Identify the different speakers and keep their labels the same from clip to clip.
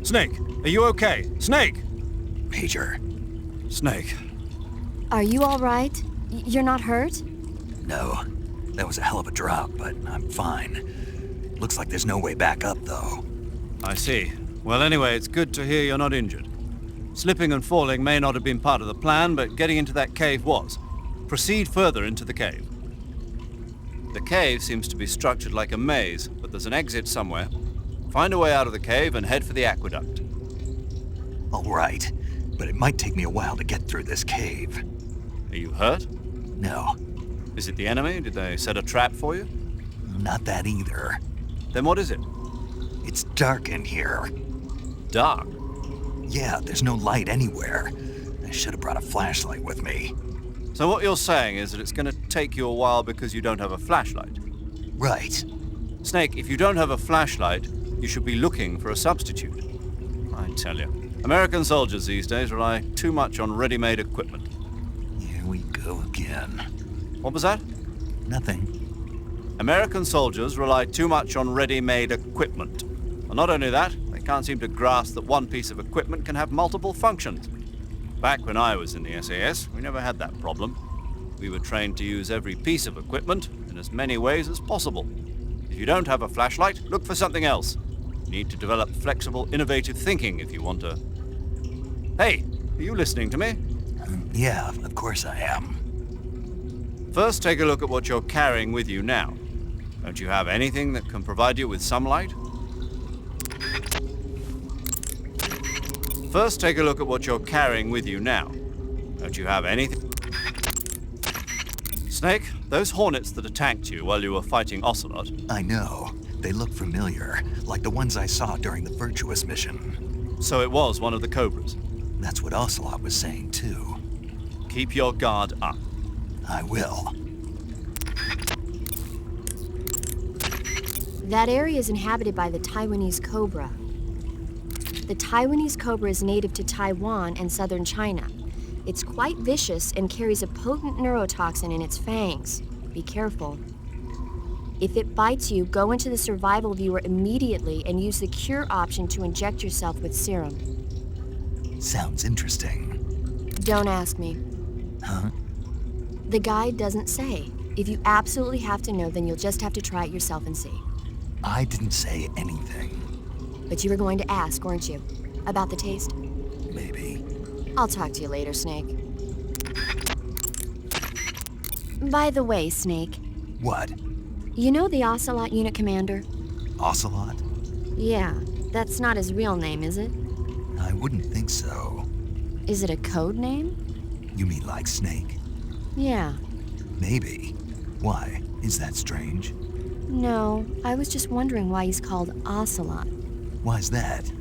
Speaker 1: Snake, are you okay? Snake!
Speaker 2: Major.
Speaker 1: Snake.
Speaker 3: Are you all right? You're not hurt?
Speaker 2: No. That was a hell of a drop, but I'm fine. Looks like there's no way back up, though.
Speaker 1: I see. Well, anyway, it's good to hear you're not injured. Slipping and falling may not have been part of the plan, but getting into that cave was. Proceed further into the cave. The cave seems to be structured like a maze, but there's an exit somewhere. Find a way out of the cave and head for the aqueduct.
Speaker 2: All right, but it might take me a while to get through this cave.
Speaker 1: Are you hurt?
Speaker 2: No,
Speaker 1: Is it the enemy? Did they set a trap for you?
Speaker 2: not that either.
Speaker 1: Then what is it?
Speaker 2: It's dark in here.
Speaker 1: Dark.
Speaker 2: Yeah, there's no light anywhere. I should have brought a flashlight with me.
Speaker 1: So what you're saying is that it's going to take you a while because you don't have a flashlight.
Speaker 2: Right.
Speaker 1: Snake, if you don't have a flashlight, you should be looking for a substitute. I tell you, American soldiers these days rely too much on ready-made equipment.
Speaker 2: Here we go again.
Speaker 1: What was that?
Speaker 2: Nothing.
Speaker 1: American soldiers rely too much on ready-made equipment. And not only that, they can't seem to grasp that one piece of equipment can have multiple functions. Back when I was in the SAS, we never had that problem. We were trained to use every piece of equipment in as many ways as possible. If you don't have a flashlight, look for something else. You need to develop flexible, innovative thinking if you want to... Hey, are you listening to me?
Speaker 2: Yeah, of course I am.
Speaker 1: First, take a look at what you're carrying with you now. Don't you have anything that can provide you with some light? First, take a look at what you're carrying with you now. Don't you have anything? Snake, those hornets that attacked you while you were fighting Ocelot.
Speaker 2: I know. They look familiar, like the ones I saw during the Virtuous mission.
Speaker 1: So it was one of the Cobras.
Speaker 2: That's what Ocelot was saying, too.
Speaker 1: Keep your guard up.
Speaker 2: I will.
Speaker 3: That area is inhabited by the Taiwanese cobra. The Taiwanese cobra is native to Taiwan and southern China. It's quite vicious and carries a potent neurotoxin in its fangs. Be careful. If it bites you, go into the survival viewer immediately and use the cure option to inject yourself with serum.
Speaker 2: Sounds interesting.
Speaker 3: Don't ask me.
Speaker 2: Huh?
Speaker 3: The guide doesn't say. If you absolutely have to know, then you'll just have to try it yourself and see.
Speaker 2: I didn't say anything.
Speaker 3: But you were going to ask, weren't you? About the taste?
Speaker 2: Maybe.
Speaker 3: I'll talk to you later, Snake. By the way, Snake,
Speaker 2: What?
Speaker 3: you know the Ocelot unit commander?
Speaker 2: Ocelot?
Speaker 3: Yeah, that's not his real name, is it?
Speaker 2: I wouldn't think so.
Speaker 3: Is it a code name?
Speaker 2: You mean like Snake?
Speaker 3: Yeah.
Speaker 2: Maybe. Why? Is that strange?
Speaker 3: No, I was just wondering why he's called Ocelot.
Speaker 2: Why's that?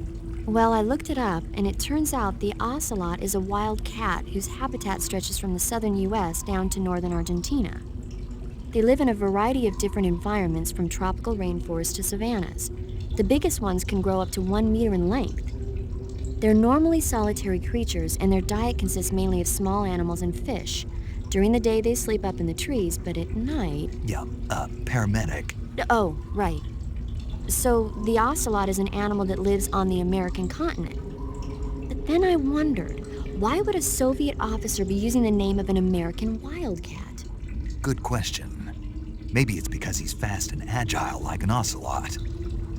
Speaker 3: Well, I looked it up, and it turns out the ocelot is a wild cat whose habitat stretches from the southern U.S. down to northern Argentina. They live in a variety of different environments, from tropical rainforests to savannas. The biggest ones can grow up to 1 meter in length. They're normally solitary creatures, and their diet consists mainly of small animals and fish. During the day, they sleep up in the trees, but at night...
Speaker 2: Yeah, paramedic.
Speaker 3: Oh, right. So the ocelot is an animal that lives on the American continent. But then I wondered, why would a Soviet officer be using the name of an American wildcat?
Speaker 2: Good question. Maybe it's because he's fast and agile like an ocelot.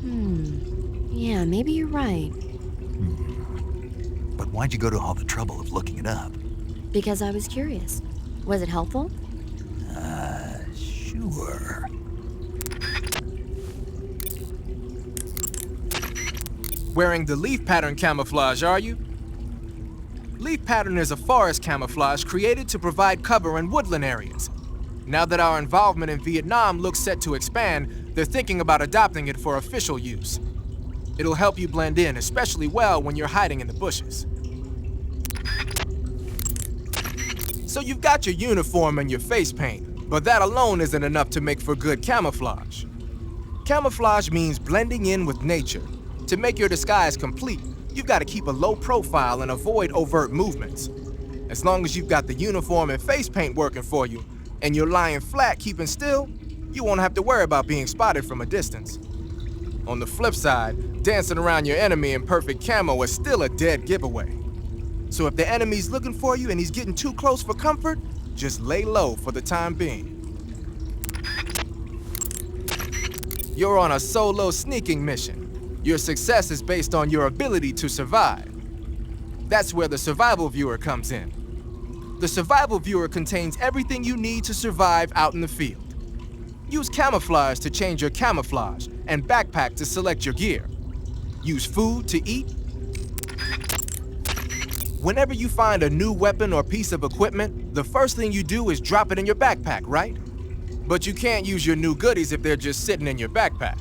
Speaker 3: Yeah, maybe you're right.
Speaker 2: But why'd you go to all the trouble of looking it up?
Speaker 3: Because I was curious. Was it helpful?
Speaker 2: Sure.
Speaker 4: Wearing the leaf pattern camouflage, are you? Leaf pattern is a forest camouflage created to provide cover in woodland areas. Now that our involvement in Vietnam looks set to expand, they're thinking about adopting it for official use. It'll help you blend in, especially well when you're hiding in the bushes. So you've got your uniform and your face paint, but that alone isn't enough to make for good camouflage. Camouflage means blending in with nature. To make your disguise complete, you've got to keep a low profile and avoid overt movements. As long as you've got the uniform and face paint working for you, and you're lying flat keeping still, you won't have to worry about being spotted from a distance. On the flip side, dancing around your enemy in perfect camo is still a dead giveaway. So if the enemy's looking for you and he's getting too close for comfort, just lay low for the time being. You're on a solo sneaking mission. Your success is based on your ability to survive. That's where the survival viewer comes in. The survival viewer contains everything you need to survive out in the field. Use camouflage to change your camouflage, and backpack to select your gear. Use food to eat. Whenever you find a new weapon or piece of equipment, the first thing you do is drop it in your backpack, right? But you can't use your new goodies if they're just sitting in your backpack.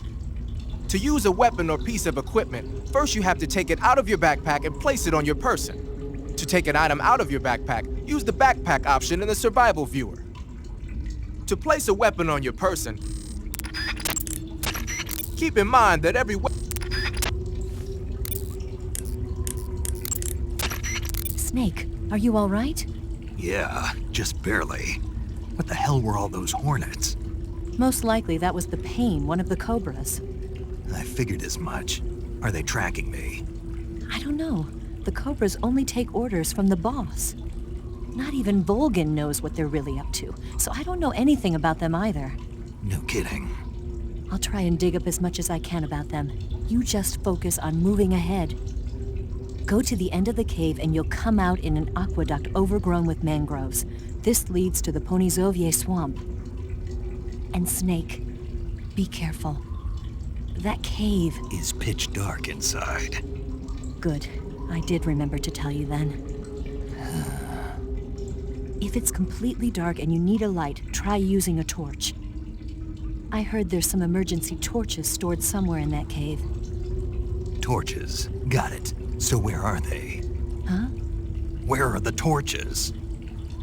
Speaker 4: To use a weapon or piece of equipment, first you have to take it out of your backpack and place it on your person. To take an item out of your backpack, use the backpack option in the survival viewer. To place a weapon on your person, keep in mind that every weapon...
Speaker 5: Snake, are you all right?
Speaker 2: Yeah, just barely. What the hell were all those hornets?
Speaker 5: Most likely that was the Pain, one of the Cobras.
Speaker 2: I figured as much. Are they tracking me?
Speaker 5: I don't know. The Cobras only take orders from the boss. Not even Volgin knows what they're really up to, so I don't know anything about them either.
Speaker 2: No kidding.
Speaker 5: I'll try and dig up as much as I can about them. You just focus on moving ahead. Go to the end of the cave and you'll come out in an aqueduct overgrown with mangroves. This leads to the Ponizovye swamp. And Snake, be careful. That cave
Speaker 2: is pitch dark inside.
Speaker 5: Good. I did remember to tell you then. If it's completely dark and you need a light, try using a torch. I heard there's some emergency torches stored somewhere in that cave.
Speaker 2: Torches. Got it. So where are they?
Speaker 5: Huh?
Speaker 2: Where are the torches?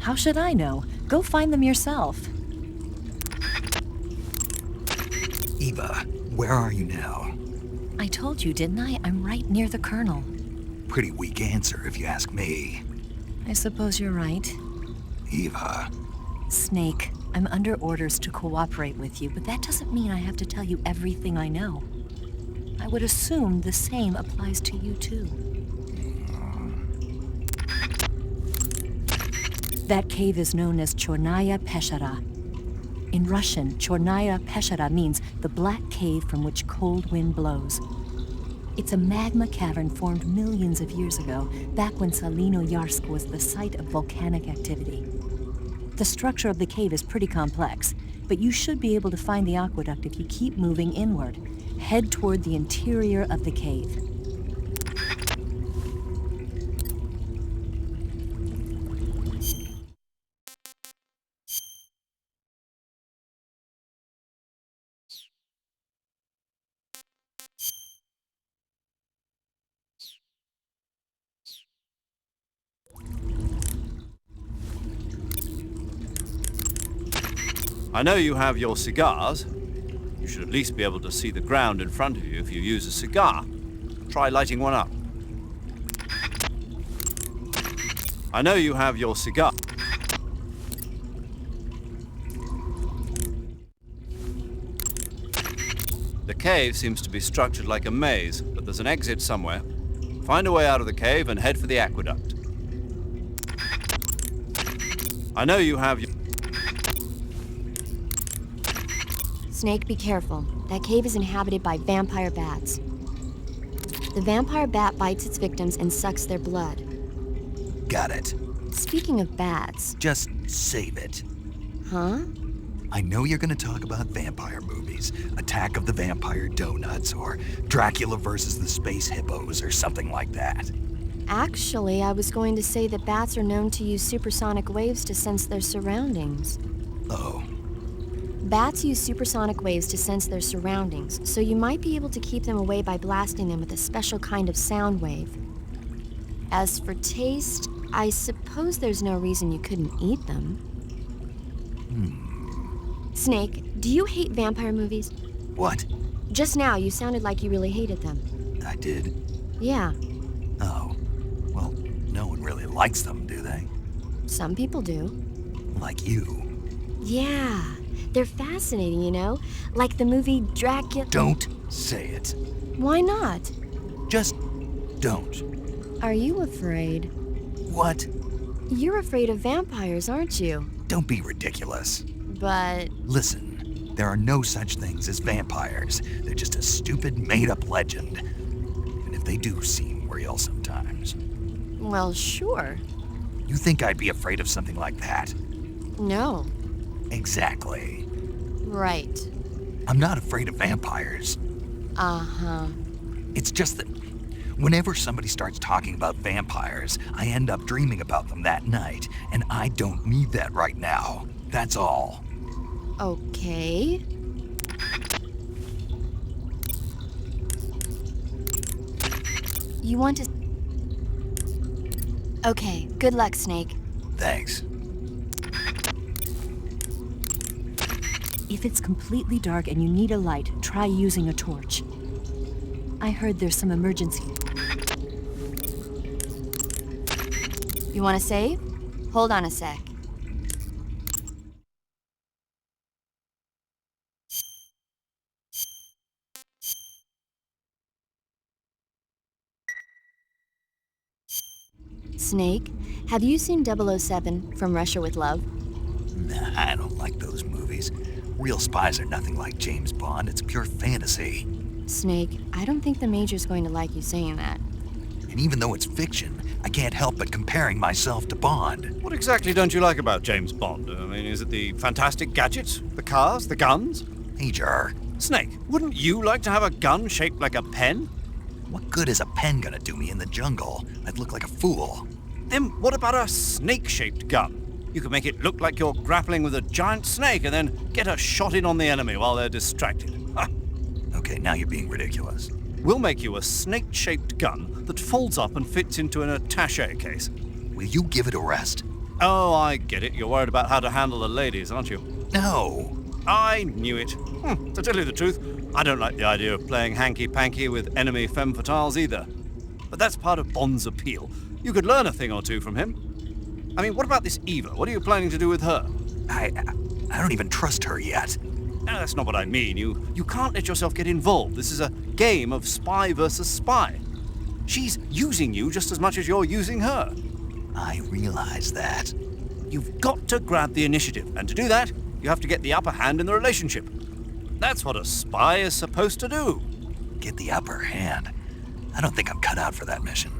Speaker 5: How should I know? Go find them yourself.
Speaker 2: Eva, where are you now?
Speaker 5: I told you, didn't I? I'm right near the Colonel.
Speaker 2: Pretty weak answer if you ask me.
Speaker 5: I suppose you're right.
Speaker 2: Eva.
Speaker 5: Snake, I'm under orders to cooperate with you, but that doesn't mean I have to tell you everything I know. I would assume the same applies to you too. That cave is known as Chornaya Peshara. In Russian, Chornaya Peshara means the black cave from which cold wind blows. It's a magma cavern formed millions of years ago, back when Salino-Yarsk was the site of volcanic activity. The structure of the cave is pretty complex, but you should be able to find the aqueduct if you keep moving inward. Head toward the interior of the cave.
Speaker 1: I know you have your cigars. You should at least be able to see the ground in front of you if you use a cigar. Try lighting one up. I know you have your cigar. The cave seems to be structured like a maze, but there's an exit somewhere. Find a way out of the cave and head for the aqueduct. I know you have your...
Speaker 3: Snake, be careful. That cave is inhabited by vampire bats. The vampire bat bites its victims and sucks their blood.
Speaker 2: Got it.
Speaker 3: Speaking of bats...
Speaker 2: Just save it.
Speaker 3: Huh?
Speaker 2: I know you're gonna talk about vampire movies. Attack of the Vampire Donuts, or Dracula versus the Space Hippos, or something like that.
Speaker 3: Actually, I was going to say that bats are known to use supersonic waves to sense their surroundings.
Speaker 2: Oh.
Speaker 3: Bats use supersonic waves to sense their surroundings, so you might be able to keep them away by blasting them with a special kind of sound wave. As for taste, I suppose there's no reason you couldn't eat them. Snake, do you hate vampire movies?
Speaker 2: What?
Speaker 3: Just now, you sounded like you really hated them.
Speaker 2: I did?
Speaker 3: Yeah,
Speaker 2: Oh. Well, no one really likes them, do they?
Speaker 3: some people do.
Speaker 2: Like you.
Speaker 3: Yeah, They're fascinating, you know? Like the movie Dracula.
Speaker 2: Don't say it.
Speaker 3: Why not?
Speaker 2: Just don't.
Speaker 3: Are you afraid?
Speaker 2: What?
Speaker 3: You're afraid of vampires, aren't you?
Speaker 2: Don't be ridiculous.
Speaker 3: But
Speaker 2: Listen, there are no such things as vampires. They're just a stupid, made-up legend. Even if they do seem real sometimes.
Speaker 3: well, sure.
Speaker 2: You think I'd be afraid of something like that?
Speaker 3: No.
Speaker 2: Exactly.
Speaker 3: Right.
Speaker 2: I'm not afraid of vampires.
Speaker 3: Uh-huh.
Speaker 2: It's just that whenever somebody starts talking about vampires, I end up dreaming about them that night, and I don't need that right now. That's all.
Speaker 3: Okay. You want to... Okay, good luck, Snake.
Speaker 2: Thanks.
Speaker 5: If it's completely dark and you need a light, try using a torch. I heard there's some emergency.
Speaker 3: You want to save? Hold on a sec. Snake, have you seen 007 from Russia with Love?
Speaker 2: Nah, I don't like those movies. Real spies are nothing like James Bond. It's pure fantasy.
Speaker 3: Snake, I don't think the Major's going to like you saying that.
Speaker 2: And even though it's fiction, I can't help but comparing myself to Bond.
Speaker 1: What exactly don't you like about James Bond? I mean, is it the fantastic gadgets? The cars? The guns?
Speaker 2: Major,
Speaker 1: Snake, wouldn't you like to have a gun shaped like a pen?
Speaker 2: what good is a pen gonna do me in the jungle? I'd look like a fool.
Speaker 1: Then what about a snake-shaped gun? You could make it look like you're grappling with a giant snake and then get a shot in on the enemy while they're distracted. Ha!
Speaker 2: Okay, now you're being ridiculous.
Speaker 1: We'll make you a snake-shaped gun that folds up and fits into an attaché case.
Speaker 2: Will you give it a rest?
Speaker 1: Oh, I get it. You're worried about how to handle the ladies, aren't you?
Speaker 2: No.
Speaker 1: I knew it. To tell you the truth, I don't like the idea of playing hanky-panky with enemy femme fatales either. But that's part of Bond's appeal. You could learn a thing or two from him. I mean, what about this Eva? What are you planning to do with her?
Speaker 2: I don't even trust her yet.
Speaker 1: No, that's not what I mean. You can't let yourself get involved. This is a game of spy versus spy. She's using you just as much as you're using her.
Speaker 2: I realize that.
Speaker 1: You've got to grab the initiative, and to do that, you have to get the upper hand in the relationship. That's what a spy is supposed to do.
Speaker 2: Get the upper hand. I don't think I'm cut out for that mission.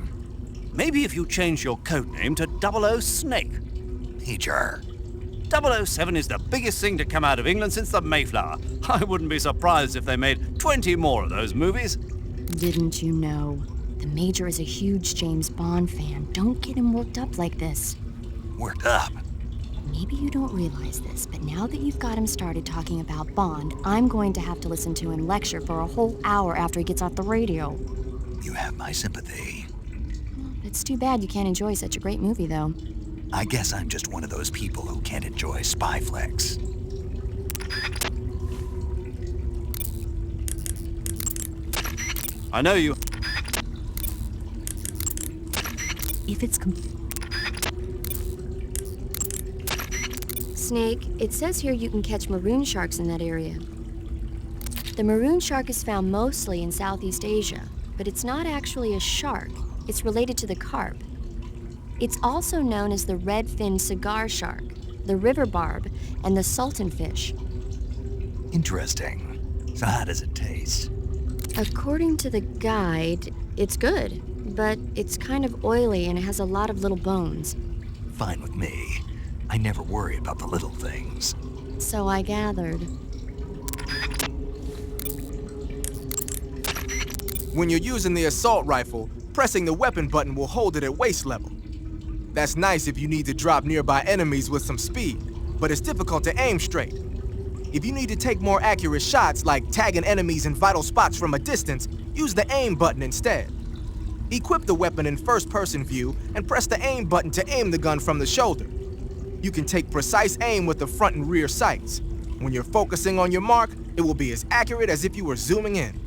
Speaker 1: Maybe if you change your code name to 00 Snake.
Speaker 2: Major.
Speaker 1: 007 is the biggest thing to come out of England since the Mayflower. I wouldn't be surprised if they made 20 more of those movies.
Speaker 3: Didn't you know? The Major is a huge James Bond fan. Don't get him worked up like this.
Speaker 2: Worked up.
Speaker 3: Maybe you don't realize this, but now that you've got him started talking about Bond, I'm going to have to listen to him lecture for a whole hour after he gets off the radio.
Speaker 2: You have my sympathy.
Speaker 3: It's too bad you can't enjoy such a great movie, though.
Speaker 2: I guess I'm just one of those people who can't enjoy spy flicks.
Speaker 1: I know you.
Speaker 5: If it's
Speaker 3: Snake, it says here you can catch maroon sharks in that area. The maroon shark is found mostly in Southeast Asia, but it's not actually a shark. It's related to the carp. It's also known as the red-finned cigar shark, the river barb, and the sultan fish.
Speaker 2: Interesting. So how does it taste?
Speaker 3: According to the guide, it's good, but it's kind of oily and it has a lot of little bones.
Speaker 2: Fine with me. I never worry about the little things.
Speaker 3: So I gathered.
Speaker 4: When you're using the assault rifle, pressing the weapon button will hold it at waist level. That's nice if you need to drop nearby enemies with some speed, but it's difficult to aim straight. If you need to take more accurate shots, like tagging enemies in vital spots from a distance, use the aim button instead. Equip the weapon in first-person view and press the aim button to aim the gun from the shoulder. You can take precise aim with the front and rear sights. When you're focusing on your mark, it will be as accurate as if you were zooming in.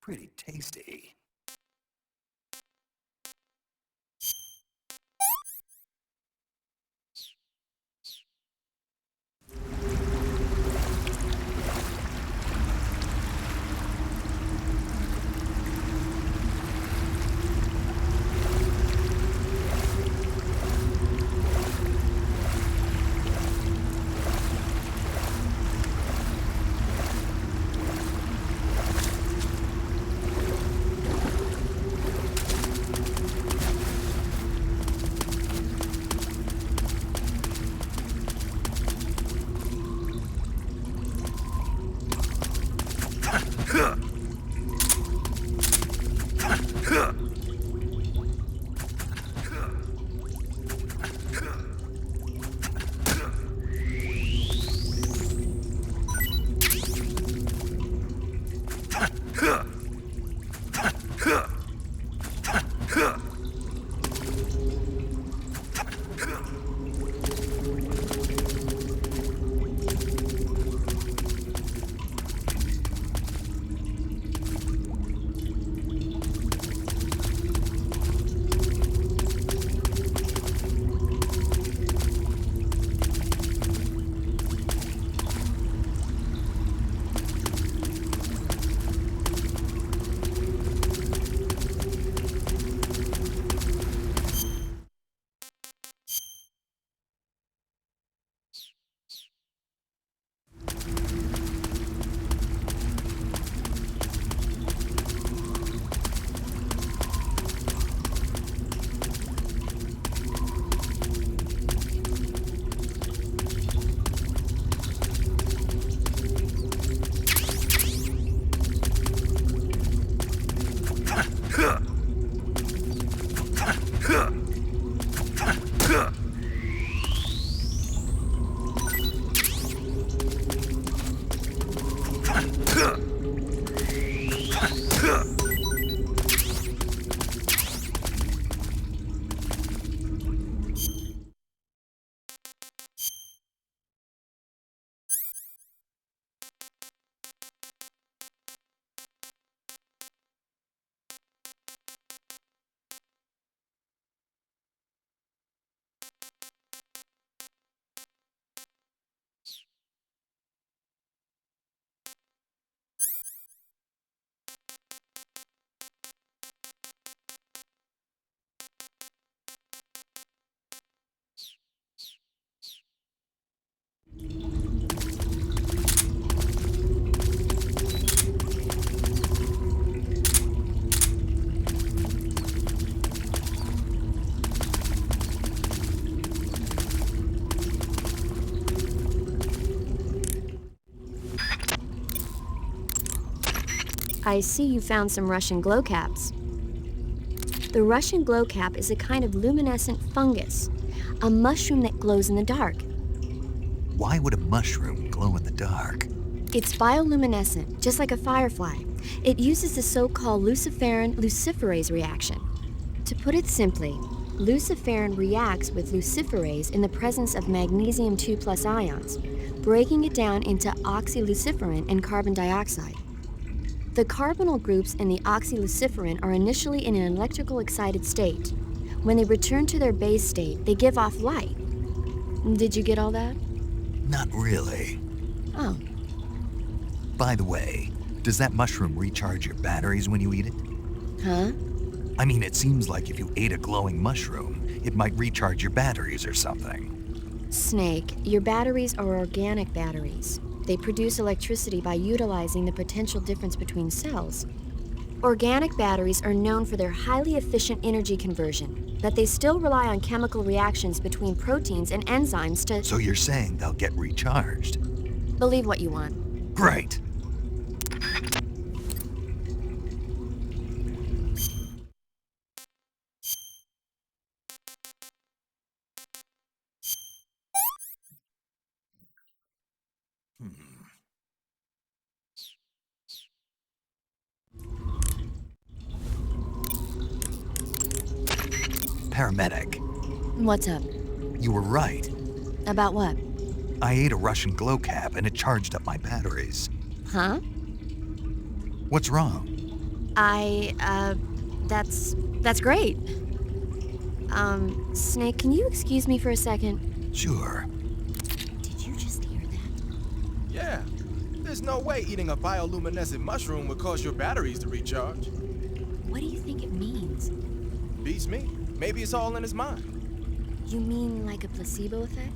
Speaker 2: Pretty tasty.
Speaker 3: I see you found some Russian glow caps. The Russian glow cap is a kind of luminescent fungus, a mushroom that glows in the dark.
Speaker 2: Why would a mushroom glow in the dark?
Speaker 3: It's bioluminescent, just like a firefly. It uses the so-called luciferin luciferase reaction. To put it simply, luciferin reacts with luciferase in the presence of magnesium 2+ ions, breaking it down into oxyluciferin and carbon dioxide. The carbonyl groups in the oxyluciferin are initially in an electrical excited state. When they return to their base state, they give off light. Did you get all that?
Speaker 2: Not really.
Speaker 3: Oh.
Speaker 2: By the way, does that mushroom recharge your batteries when you eat it?
Speaker 3: Huh?
Speaker 2: I mean, it seems like if you ate a glowing mushroom, it might recharge your batteries or something.
Speaker 3: Snake, your batteries are organic batteries. They produce electricity by utilizing the potential difference between cells. Organic batteries are known for their highly efficient energy conversion, but they still rely on chemical reactions between proteins and enzymes to...
Speaker 2: So you're saying they'll get recharged?
Speaker 3: Believe what you want.
Speaker 2: Great. Paramedic,
Speaker 3: What's up?
Speaker 2: you were right.
Speaker 3: About what?
Speaker 2: I ate a Russian glow cap and it charged up my batteries.
Speaker 3: Huh?
Speaker 2: What's wrong?
Speaker 3: That's great. Snake, can you excuse me for a second?
Speaker 2: Sure.
Speaker 3: Did you just hear that?
Speaker 4: Yeah. There's no way eating a bioluminescent mushroom would cause your batteries to recharge.
Speaker 3: What do you think it means?
Speaker 4: Beats me. Maybe it's all in his mind.
Speaker 3: You mean like a placebo effect?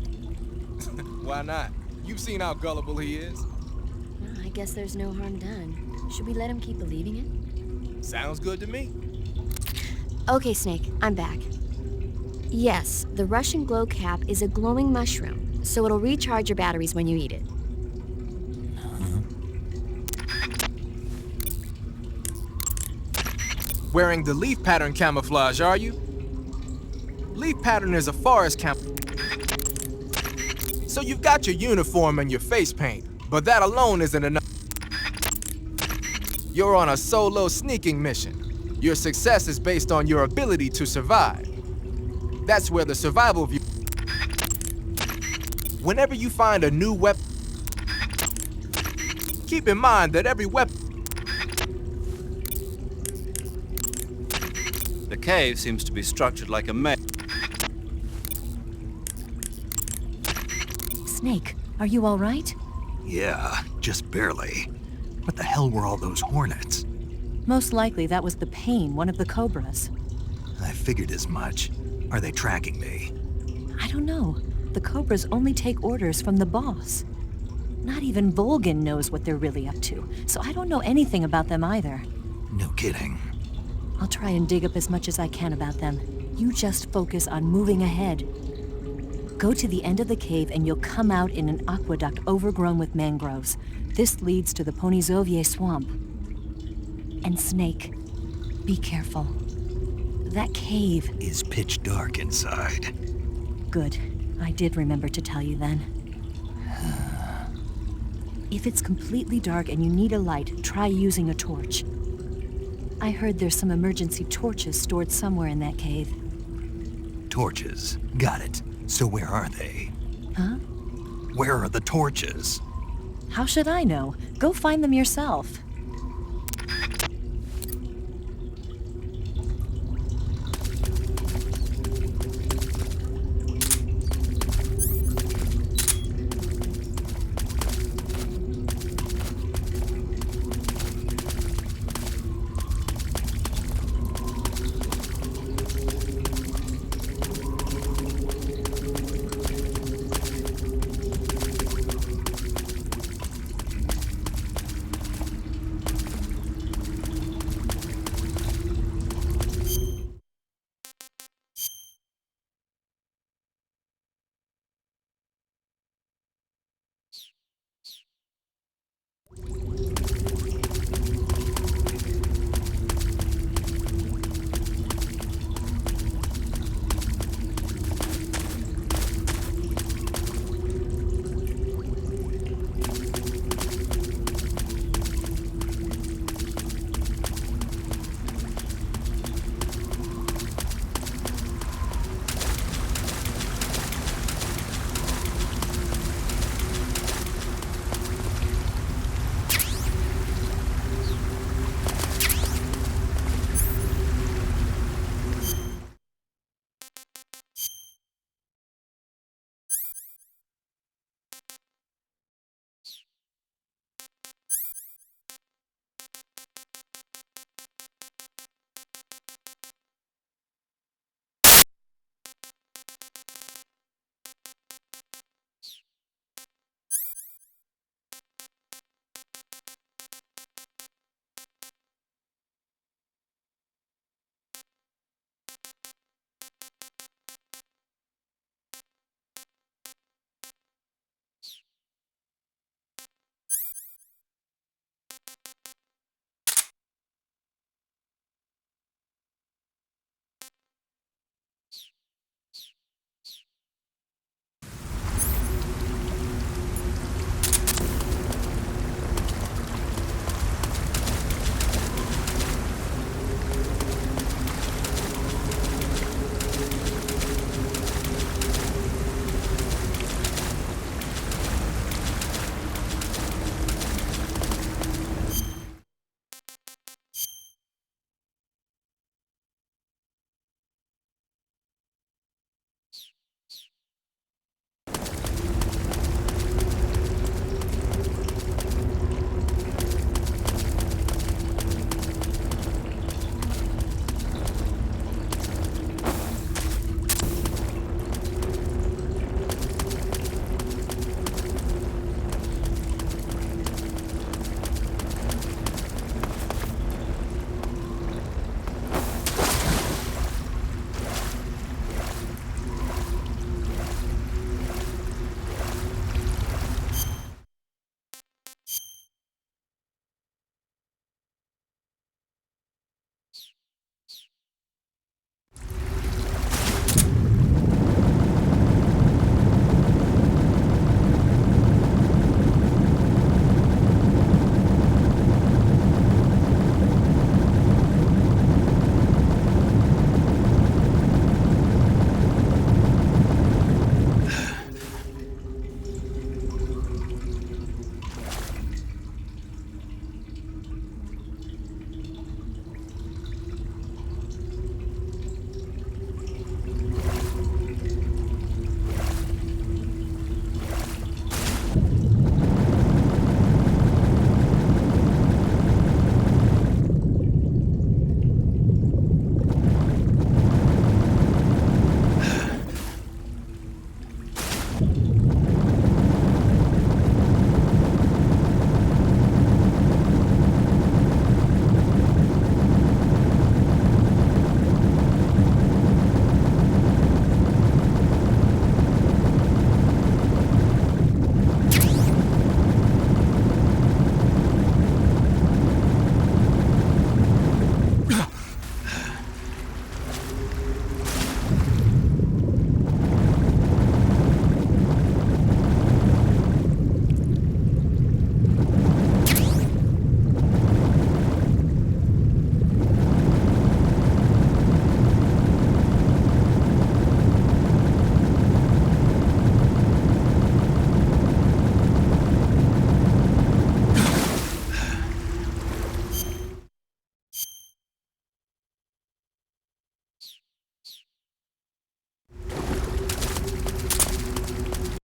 Speaker 4: Why not? You've seen how gullible he is.
Speaker 3: Well, I guess there's no harm done. Should we let him keep believing it?
Speaker 4: Sounds good to me.
Speaker 3: Okay, Snake, I'm back. Yes, the Russian glow cap is a glowing mushroom, so it'll recharge your batteries when you eat it.
Speaker 4: Wearing the leaf pattern camouflage, are you? Leaf pattern is a forest So you've got your uniform and your face paint, but that alone isn't enough. You're on a solo sneaking mission. Your success is based on your ability to survive. That's where the survival view... Whenever you find a new weapon, keep in mind that every weapon...
Speaker 1: The cave seems to be structured like a maze.
Speaker 5: Snake, are you all right?
Speaker 2: Yeah, just barely. What the hell were all those hornets?
Speaker 5: Most likely that was the pain, one of the cobras.
Speaker 2: I figured as much. Are they tracking me?
Speaker 5: I don't know. The cobras only take orders from the boss. Not even Volgin knows what they're really up to, so I don't know anything about them either.
Speaker 2: No kidding.
Speaker 5: I'll try and dig up as much as I can about them. You just focus on moving ahead. Go to the end of the cave and you'll come out in an aqueduct overgrown with mangroves. This leads to the Ponizovye swamp. And Snake, be careful. That cave
Speaker 2: Is pitch dark inside.
Speaker 5: Good. I did remember to tell you then. If it's completely dark and you need a light, try using a torch. I heard there's some emergency torches stored somewhere in that cave.
Speaker 2: Torches. Got it. So where are they?
Speaker 5: Huh?
Speaker 2: Where are the torches?
Speaker 5: How should I know? Go find them yourself.